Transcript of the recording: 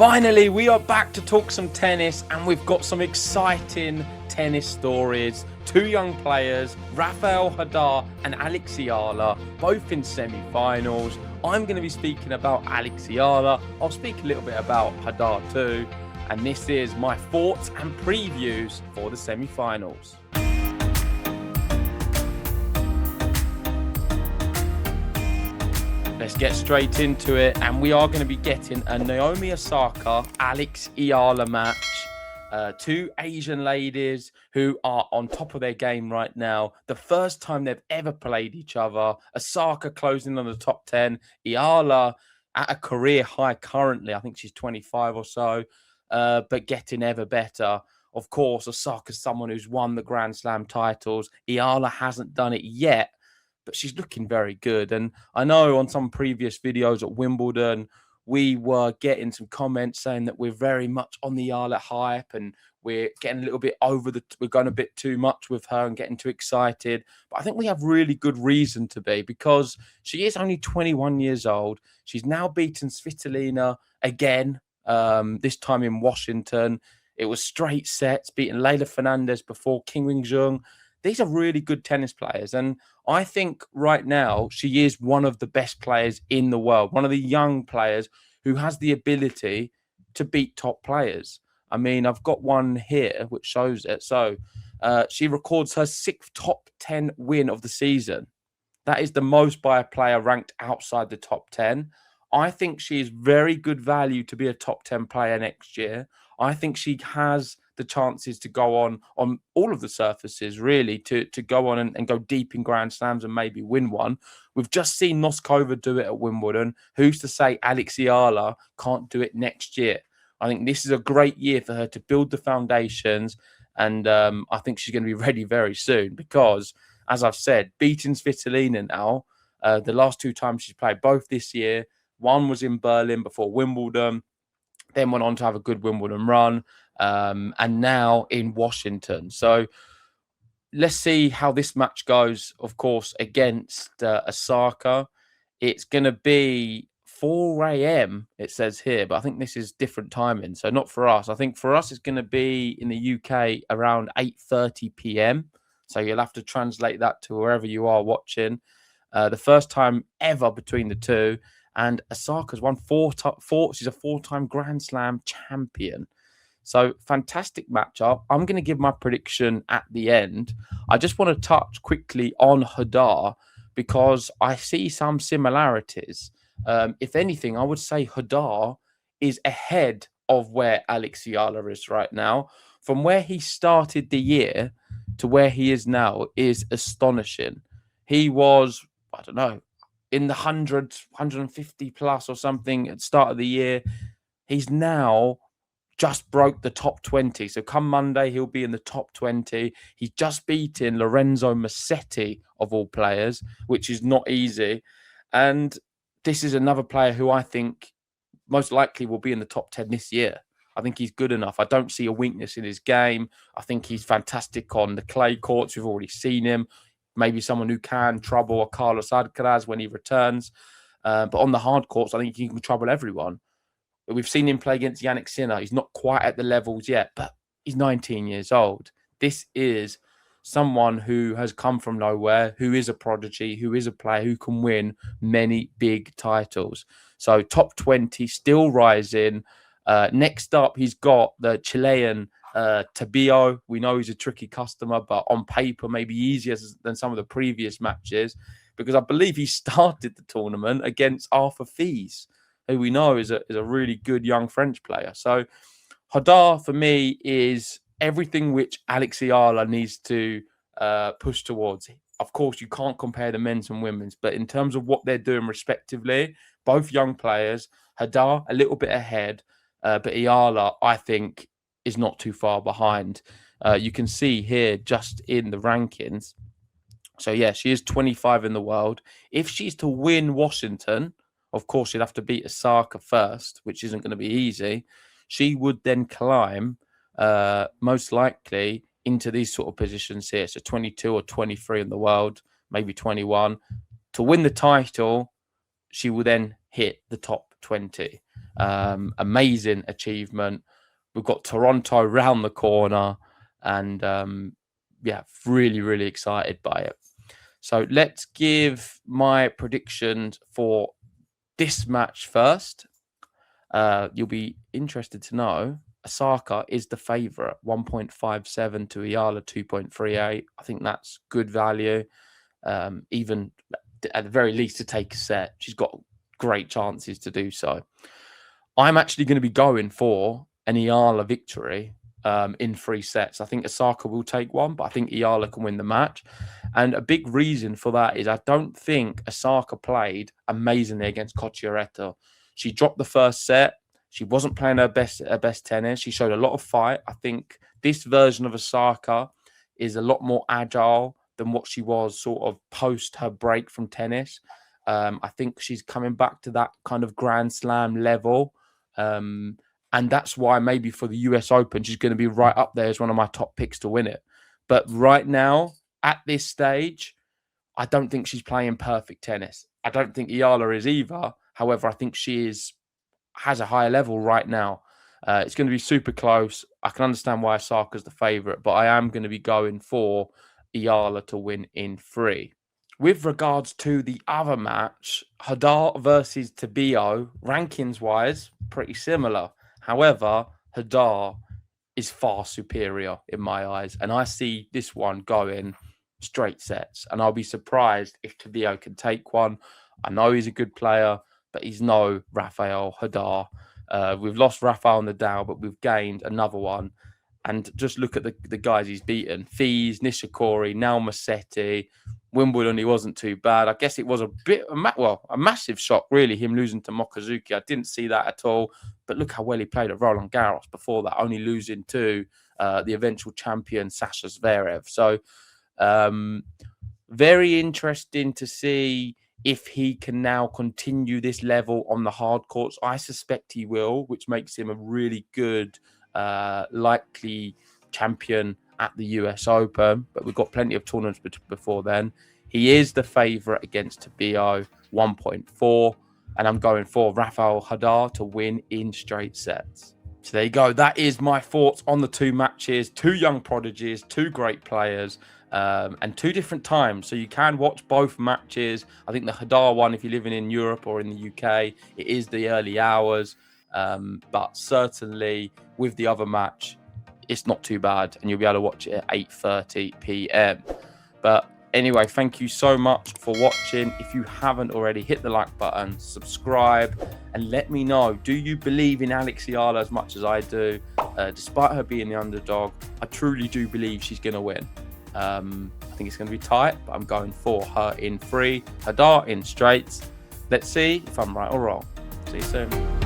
Finally, we are back to talk some tennis, and we've got some exciting tennis stories. Two young players, Rafael Jodar and Alex Eala, both in semi-finals. I'm going to be speaking about Alex Eala. I'll speak a little bit about Jodar too. And this is my thoughts and previews for the semi-finals. Let's get straight into it, and we are going to be getting a Naomi Osaka, Alex Eala match. Two Asian ladies who are on top of their game right now. The first time they've ever played each other. Osaka closing on the top 10. Eala at a career high currently. I think she's 25 or so, but getting ever better. Of course, Osaka's someone who's won the Grand Slam titles. Eala hasn't done it yet, but she's looking very good. And I know on some previous videos at Wimbledon, we were getting some comments saying that we're very much on the Eala hype and we're getting a little bit we're going a bit too much with her and getting too excited. But I think we have really good reason to be, because she is only 21 years old. She's now beaten Svitolina again, this time in Washington. It was straight sets, beating Leylah Fernandez before, Qin Weizhong. These are really good tennis players. And I think right now she is one of the best players in the world, one of the young players who has the ability to beat top players. I mean, I've got one here which shows it. So she records her 6th top 10 win of the season. That is the most by a player ranked outside the top 10. I think she is very good value to be a top 10 player next year. I think she has the chances to go on all of the surfaces, really, to go on and go deep in Grand Slams and maybe win one. We've just seen Noskova do it at Wimbledon. Who's to say Alex Eala can't do it next year? I think this is a great year for her to build the foundations, and I think she's going to be ready very soon because, as I've said, beating Svitolina now, the last 2 times she's played, both this year. One was in Berlin before Wimbledon, then went on to have a good Wimbledon run, and now in Washington. So let's see how this match goes, of course, against Osaka. It's going to be 4 a.m., it says here, but I think this is different timing. So not for us. I think for us, it's going to be in the UK around 8:30 p.m. So you'll have to translate that to wherever you are watching. The first time ever between the two. And Osaka's won 4. She's a 4-time Grand Slam champion. So fantastic matchup. I'm going to give my prediction at the end. I just want to touch quickly on Jodar because I see some similarities. If anything, I would say Jodar is ahead of where Alex Eala is right now. From where he started the year to where he is now is astonishing. He was, I don't know, in the hundreds, 150 plus or something at the start of the year. He's now just broke the top 20. So come Monday, he'll be in the top 20. He's just beaten Lorenzo Musetti, of all players, which is not easy. And this is another player who I think most likely will be in the top 10 this year. I think he's good enough. I don't see a weakness in his game. I think he's fantastic on the clay courts. We've already seen him. Maybe someone who can trouble a Carlos Alcaraz when he returns. But on the hard courts, I think he can trouble everyone. We've seen him play against Yannick Sinner. He's not quite at the levels yet, but he's 19 years old. This is someone who has come from nowhere, who is a prodigy, who is a player who can win many big titles. So top 20, still rising. Next up, he's got the Chilean Tabio. We know he's a tricky customer, but on paper maybe easier than some of the previous matches, because I believe he started the tournament against Arthur Fils, who we know is a really good young French player. So Jodar for me is everything which Alex Eala needs to push towards. Of course, you can't compare the men's and women's, but in terms of what they're doing respectively, both young players, Jodar a little bit ahead, but Eala, I think, is not too far behind. You can see here just in the rankings. So, yeah, she is 25 in the world. If she's to win Washington, of course, she'd have to beat Osaka first, which isn't going to be easy. She would then climb, most likely, into these sort of positions here. So 22 or 23 in the world, maybe 21. To win the title, she will then hit the top 20. Amazing achievement. We've got Toronto round the corner, and really, really excited by it. So let's give my predictions for this match first. You'll be interested to know Osaka is the favourite, 1.57 to Eala 2.38. I think that's good value. Even at the very least to take a set. She's got great chances to do so. I'm actually going to be going for an Eala victory in 3 sets. I think Osaka will take one, but I think Eala can win the match. And a big reason for that is I don't think Osaka played amazingly against Cocciaretto. She dropped the first set. She wasn't playing her best tennis. She showed a lot of fight. I think this version of Osaka is a lot more agile than what she was sort of post her break from tennis. I think she's coming back to that kind of Grand Slam level. And that's why maybe for the US Open, she's going to be right up there as one of my top picks to win it. But right now, at this stage, I don't think she's playing perfect tennis. I don't think Eala is either. However, I think she has a higher level right now. It's going to be super close. I can understand why Osaka's the favourite, but I am going to be going for Eala to win in 3. With regards to the other match, Jodar versus Tabio, rankings-wise, pretty similar. However, Jodar is far superior in my eyes, and I see this one going straight sets, and I'll be surprised if Tabio can take one. I know he's a good player, but he's no Rafael Jodar. We've lost Rafael Nadal, but we've gained another one. And just look at the guys he's beaten. Fees, Nishikori, now Musetti. Wimbledon, he wasn't too bad. I guess it was a massive shock, really, him losing to Mokazuki. I didn't see that at all. But look how well he played at Roland Garros before that, only losing to the eventual champion, Sasha Zverev. So, very interesting to see if he can now continue this level on the hard courts. I suspect he will, which makes him a really good likely champion at the US Open, but we've got plenty of tournaments before then. He is the favourite against Tabio, 1.4, and I'm going for Rafael Jodar to win in straight sets. So there you go. That is my thoughts on the 2 matches. 2 young prodigies, 2 great players, and 2 different times. So you can watch both matches. I think the Jodar one, if you're living in Europe or in the UK, it is the early hours. But certainly with the other match, it's not too bad, and you'll be able to watch it at 8:30 p.m. But anyway, thank you so much for watching. If you haven't already, hit the like button, subscribe, and let me know, do you believe in Alex Eala as much as I do? Despite her being the underdog, I truly do believe she's going to win. I think it's going to be tight, but I'm going for her in 3, Jodar in straights. Let's see if I'm right or wrong. See you soon.